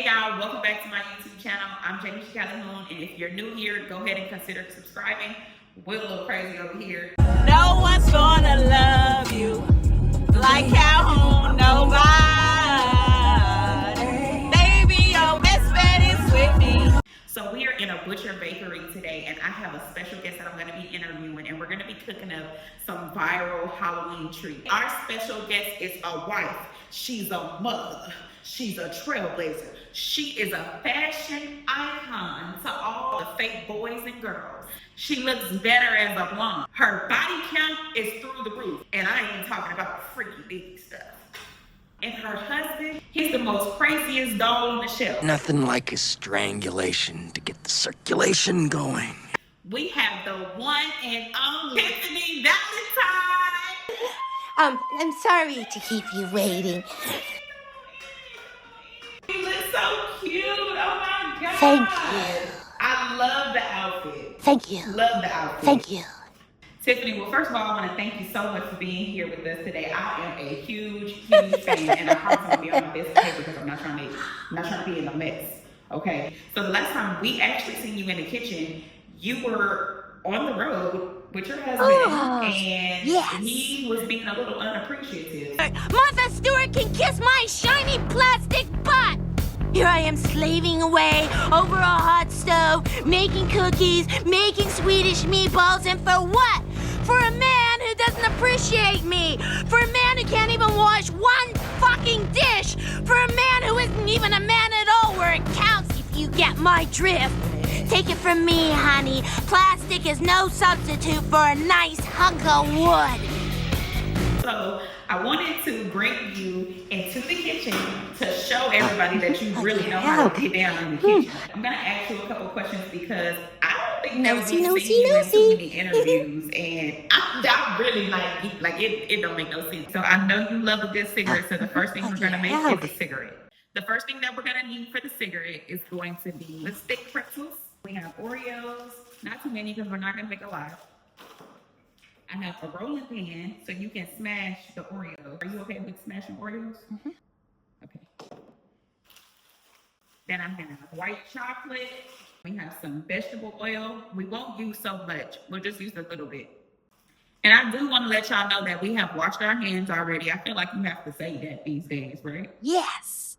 Hey y'all, welcome back to my YouTube channel. I'm Jamie Calhoun, and if you're new here, go ahead and consider subscribing. We're a little crazy over here. No one's gonna love you like Calhoun, nobody. Baby, your best bet is with me. So we are in a butcher bakery today, and I have a special guest that I'm going to be interviewing, and we're going to be cooking up some viral Halloween treats. Our special guest is a wife. She's a mother. She's a trailblazer. She is a fashion icon to all the fake boys and girls. She looks better as a blonde. Her body count is through the roof, and I ain't even talking about freaky big stuff. And her husband, he's the most craziest doll on the shelf. Nothing like a strangulation to get the circulation going. We have the one and only Tiffany Valentine. I'm sorry to keep you waiting. You look so cute. Oh my God. Thank you. I love the outfit. Thank you. Love the outfit. Thank you. Tiffany, well, first of all, I want to thank you so much for being here with us today. I am a huge fan, and I promise I'm going to be on my best behavior because I'm not trying to be in a mess. Okay. So the last time we actually seen you in the kitchen, you were on the road with your husband, and yes. he was being a little unappreciative. Martha Stewart can kiss my shiny plastic butt. Here I am slaving away over a hot stove, making cookies, making Swedish meatballs, and for what? For a man who doesn't appreciate me. For a man who can't even wash one fucking dish. For a man who isn't even a man at all where it counts, if you get my drift. Take it from me, honey. Plastic is no substitute for a nice hunk of wood. So I wanted to bring you into the kitchen to show everybody that you really know how to get down in the kitchen. I'm going to ask you a couple questions because I don't think that we've seen you in too many interviews, and I really like it don't make no sense. So I know you love a good cigarette, so the first thing we're going to make is a cigarette. The first thing that we're going to need for the cigarette is going to be the stick pretzels. We have Oreos, not too many because we're not going to make a lot. I have a rolling pin so you can smash the Oreos. Are you okay with smashing Oreos? Mm-hmm. Okay. Then I have white chocolate. We have some vegetable oil. We won't use so much. We'll just use a little bit. And I do want to let y'all know that we have washed our hands already. I feel like you have to say that these days, right? Yes.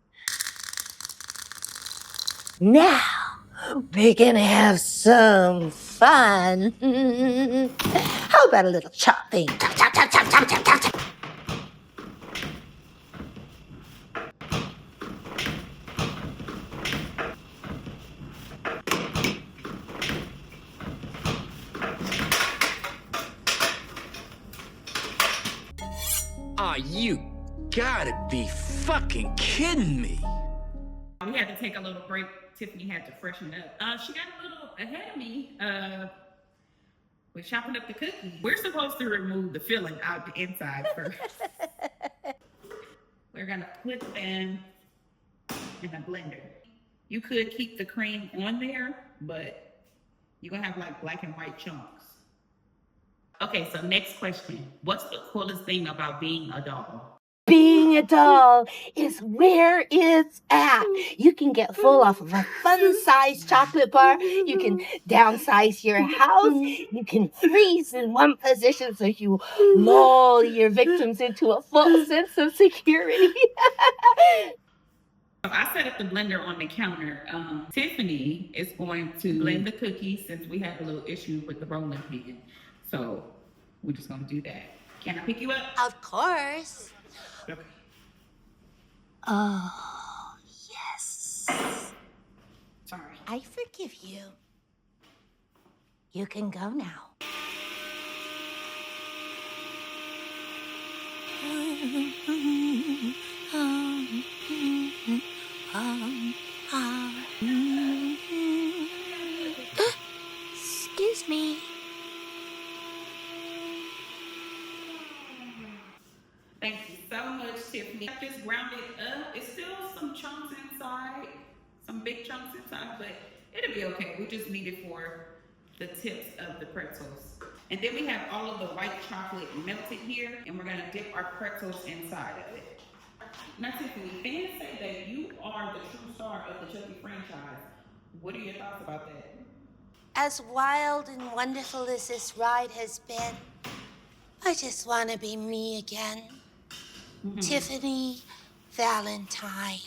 Now, we're gonna have some fun. How about a little chopping? Chop, chop, chop, chop, chop, chop, chop, chop. Aw, you gotta be fucking kidding me. We had to take a little break. Tiffany had to freshen up. She got a little ahead of me with chopping up the cookies. We're supposed to remove the filling out the inside first. We're gonna put them in a blender. You could keep the cream on there, but you're gonna have like black and white chunks. Okay, so next question. What's the coolest thing about being a doll? Being a doll is where it's at. You can get full off of a fun-sized chocolate bar. You can downsize your house. You can freeze in one position so you lull your victims into a full sense of security. I set up the blender on the counter. Tiffany is going to blend the cookies since we had a little issue with the rolling pin. So we're just gonna do that. Can I pick you up? Of course. Okay. Oh, yes. Sorry. I forgive you. You can go now. Excuse me. Thank you so much, Tiffany. I just ground it up. It's still some chunks inside, some big chunks inside, but it'll be okay. We just need it for the tips of the pretzels. And then we have all of the white chocolate melted here, and we're gonna dip our pretzels inside of it. Now, Tiffany, fans say that you are are the true star of the Chucky franchise. What are your thoughts about that? As wild and wonderful as this ride has been, I just want to be me again. Tiffany Valentine.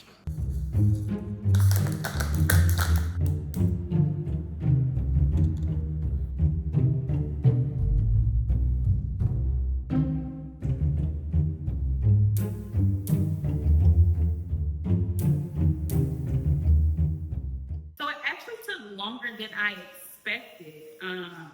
So it actually took longer than I expected.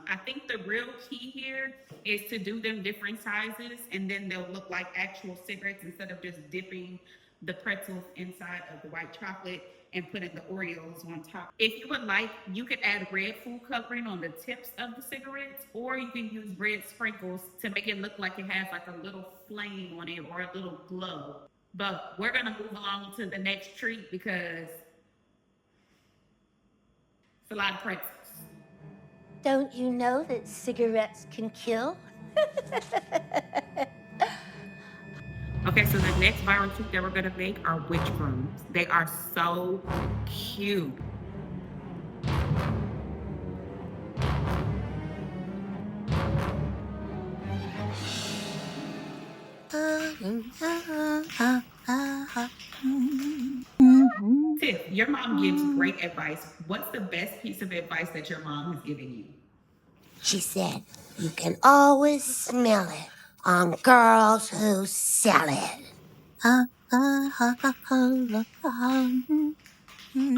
I think the real key here is to do them different sizes, and then they'll look like actual cigarettes instead of just dipping the pretzels inside of the white chocolate and putting the Oreos on top. If you would like, you could add red food coloring on the tips of the cigarettes, or you can use red sprinkles to make it look like it has like a little flame on it or a little glow. But we're gonna move along to the next treat because it's a lot of pretzels. Don't you know that cigarettes can kill? Okay, so the next viral treat that we're gonna make are witch brooms. They are so cute. Tiff, your mom gives great advice. What's the best piece of advice that your mom has given you? She said, you can always smell it on girls who sell it.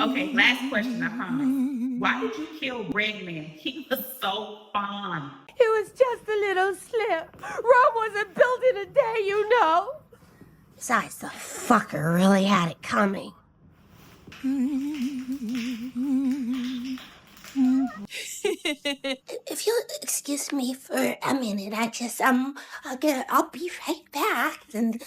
Okay, last question, I promise. Why did you kill Redman? He was so fun. It was just a little slip. Rome wasn't built in a day, you know. Besides, the fucker really had it coming. If you'll excuse me for a minute, I'll be right back. And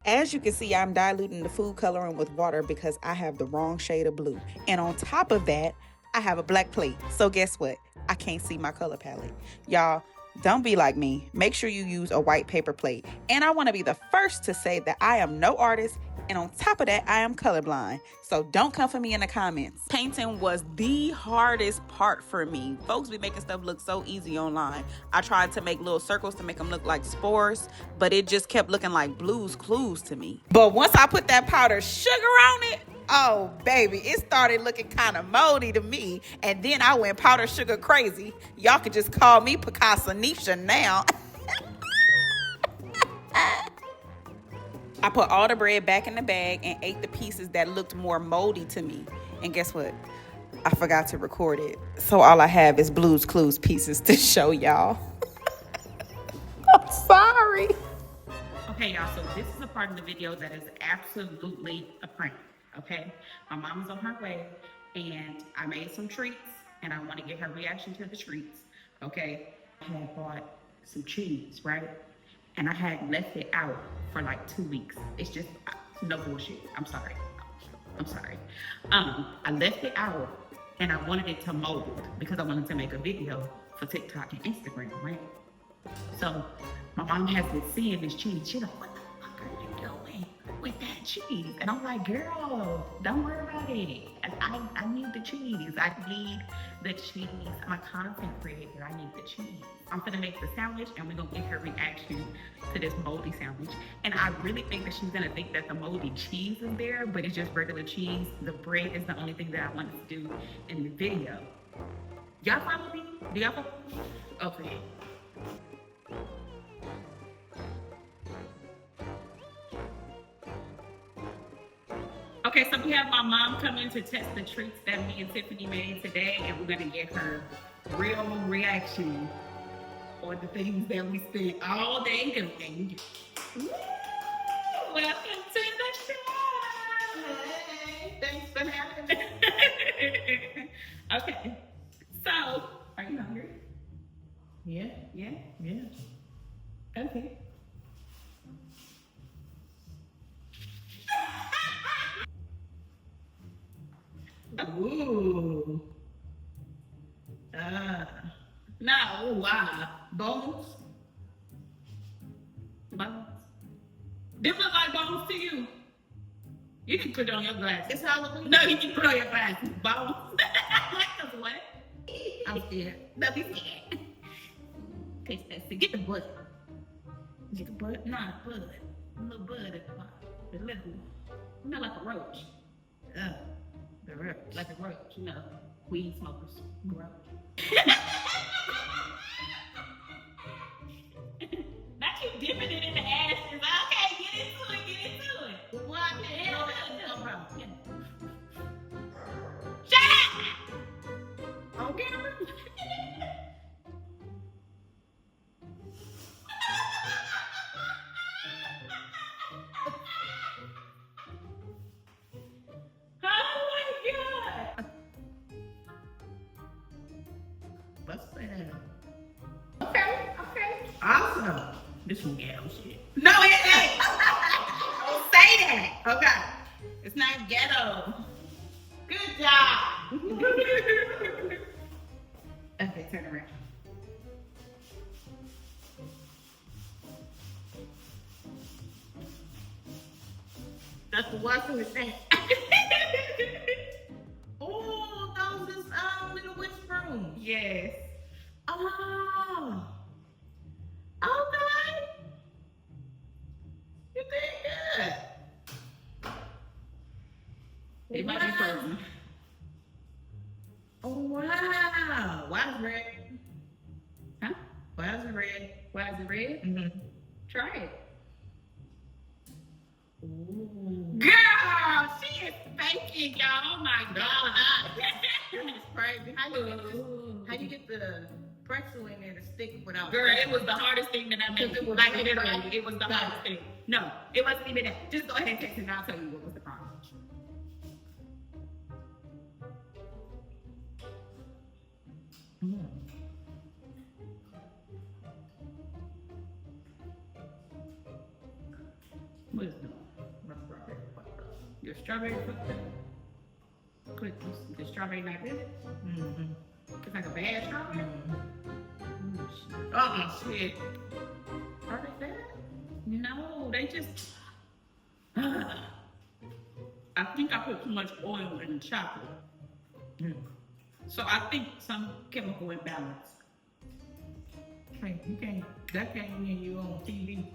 As you can see, I'm diluting the food coloring with water because I have the wrong shade of blue. And on top of that, I have a black plate. So guess what? I can't see my color palette. Y'all, don't be like me. Make sure you use a white paper plate. And I want to be the first to say that I am no artist. And on top of that, I am colorblind. So don't come for me in the comments. Painting was the hardest part for me. Folks be making stuff look so easy online. I tried to make little circles to make them look like spores, but it just kept looking like Blue's Clues to me. But once I put that powdered sugar on it, oh baby, it started looking kind of moldy to me. And then I went powdered sugar crazy. Y'all could just call me Picasso Nisha now. I put all the bread back in the bag and ate the pieces that looked more moldy to me. And guess what? I forgot to record it. So all I have is Blue's Clues pieces to show y'all. I'm sorry. Okay, y'all, so this is a part of the video that is absolutely a prank, okay? My mom is on her way, and I made some treats, and I want to get her reaction to the treats, okay? I had bought some cheese, right? And I had left it out for like 2 weeks. It's just no bullshit. I'm sorry. I left it out and I wanted it to mold because I wanted to make a video for TikTok and Instagram, right? So my mom has been seeing this cheese. She's like, what the fuck are you doing with that cheese? And I'm like, girl, don't worry about it. I need the cheese. I need the cheese. I'm a content creator. I need the cheese. I'm gonna make the sandwich and we're gonna get her reaction to this moldy sandwich. And I really think that she's gonna think that the moldy cheese is there, but it's just regular cheese. The bread is the only thing that I wanted to do in the video. Y'all follow me? Do y'all follow me? Okay. Okay, so we have my mom coming to test the treats that me and Tiffany made today, and we're gonna get her real reaction on the things that we spent all day doing. Woo! Welcome to the show. Hey, thanks for having me. Okay, so are you hungry? Yeah. Okay. Ooh. No, wow. Bones? Bones. This look like bones to you. You can put it on your glasses. It's Halloween. No, you can put on your glasses. Bones. Cause what? I'm scared. No, be scared. Taste that. Get the bud. Get the bud? Nah, bud. A little bud at the bottom. The little one. Not like a roach. The roach. Like a roach, you know. Weed smokers. Roach. Not you dipping it in the ashes. Okay, get into it, get into it. What the hell? Shut up! On camera? Oh my God! What's that? Okay. Awesome. This one ghetto shit. No, it ain't. Don't say that. Okay. It's not ghetto. Good job. Okay, turn around. That's the what's in the thing. Oh, those is little witch brooms. Yes. Oh. Okay. You did good. It might be frozen. Oh wow. Why is it red? Huh? Why is it red? Why is it red? Mm-hmm. Try it. Ooh. Girl, she is faking, y'all. Oh my God. This is crazy. How you get the pretzel in there to stick without? Girl, it was the hardest thing that I made. It was Like, really literally, hard. it was the hardest thing. No, it wasn't even that. Just go ahead and text it and I'll tell you what was the problem. What is it? Your strawberry fucked up. Click the strawberry like this. Mm-hmm. It's like a bad strawberry. Shit. Are they bad? No, they just. I think I put too much oil in the chocolate. So I think some chemical imbalance. Hey, you can't. That can't mean you on TV.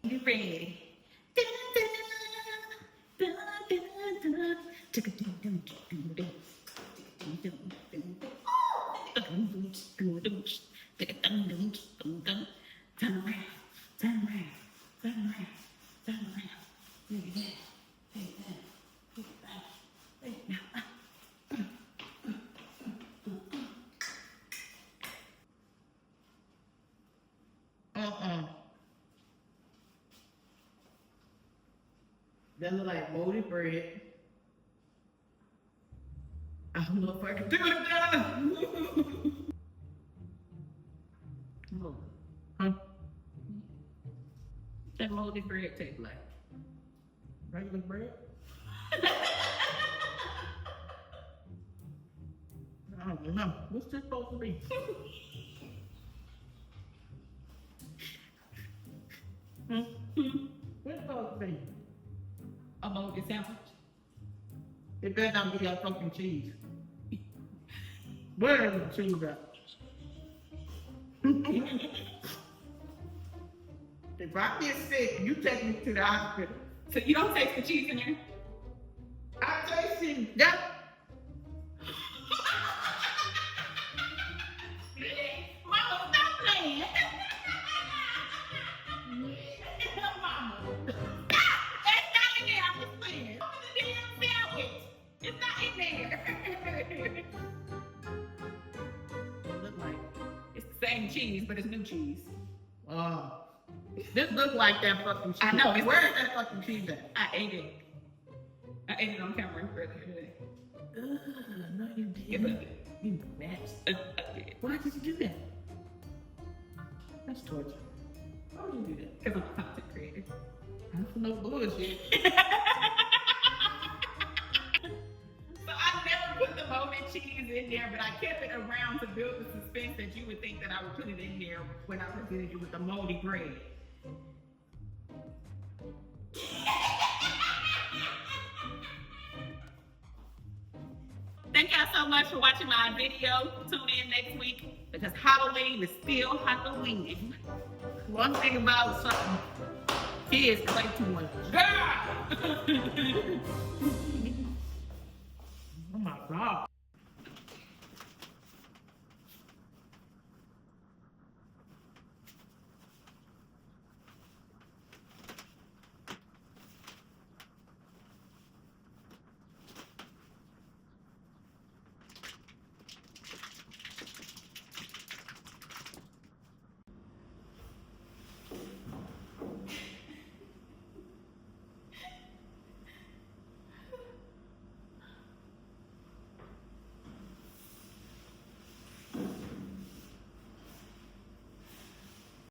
You ready? Turn around, turn around, turn around, turn around. Look at that. Look at that. Look at that. Look at that. That look like moldy bread. I don't know if I can do it now. Oh, Huh? that moldy bread tastes like. Regular bread? I don't know. What's this supposed to be? What's it supposed to be? A moldy sandwich. It better not be that fucking cheese. Where is the cheese at? If I get sick, you take me to the hospital. So you don't taste the cheese in there? I taste it. That. Mama, stop playing. Mama. It's not in there. I'm just playing. Open the damn sandwich. It's not in there. It look like. It's the same cheese, but it's new cheese. This look like that fucking cheese. I know, it's- Where is that fucking cheese at? I ate it. I ate it on camera earlier today. No, you Yeah, didn't. but- You nasty. I did. Why did you do that? That's torture. Why would you do that? Because I'm a content creator. That's no bullshit. So I never put the moldy cheese in there, but I kept it around to build the suspense that you would think that I would put it in there when I presented you with the moldy bread. Thank y'all so much for watching my video. Tune in next week because Halloween is still Halloween. One thing about something, kids play too much. Oh my God.